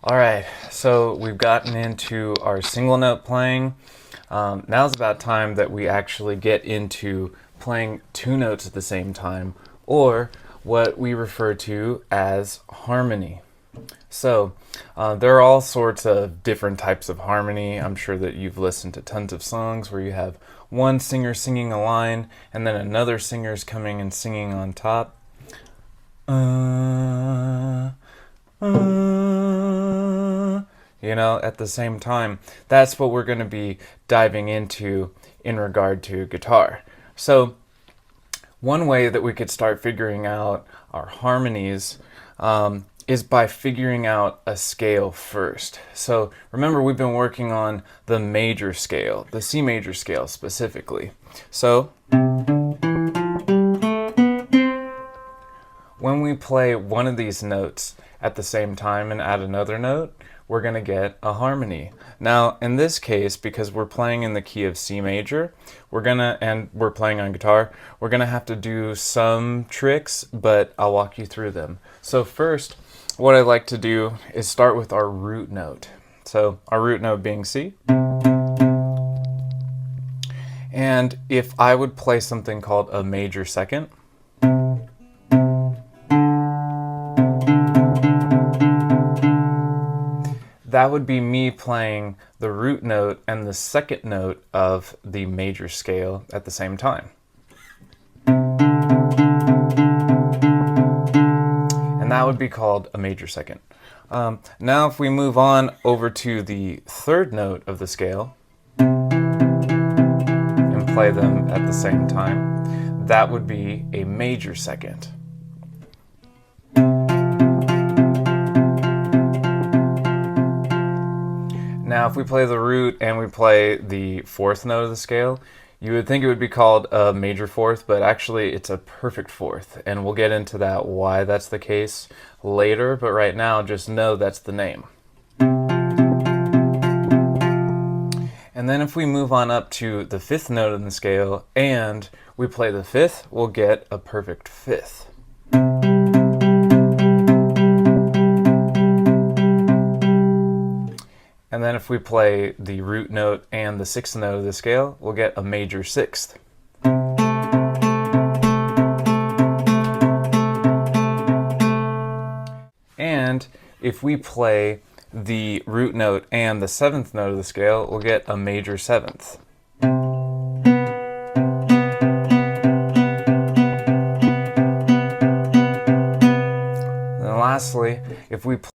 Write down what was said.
All right, so we've gotten into our single note playing. Now's about time that we actually get into playing two notes at the same time, or what we refer to as harmony. So, there are all sorts of different types of harmony. I'm sure that you've listened to tons of songs where you have one singer singing a line and then another singer's coming and singing on top. At the same time. That's what we're going to be diving into in regard to guitar. So, one way that we could start figuring out our harmonies is by figuring out a scale first. So, remember, we've been working on the major scale, the C major scale specifically. So, when we play one of these notes at the same time and add another note, we're going to get a harmony. Now, in this case, because we're playing in the key of C major, and we're playing on guitar, we're going to have to do some tricks, but I'll walk you through them. So first, what I like to do is start with our root note. So our root note being C. And if I would play something called a major second, that would be me playing the root note and the second note of the major scale at the same time. And that would be called a major second. Now if we move on over to the third note of the scale and play them at the same time, that would be a major second. Now, if we play the root and we play the fourth note of the scale, you would think it would be called a major fourth, but actually it's a perfect fourth. And we'll get into that, why that's the case later, but right now just know that's the name. And then if we move on up to the fifth note in the scale and we play the fifth, we'll get a perfect fifth. And then if we play the root note and the sixth note of the scale, we'll get a major sixth. And if we play the root note and the seventh note of the scale, we'll get a major seventh. And lastly, if we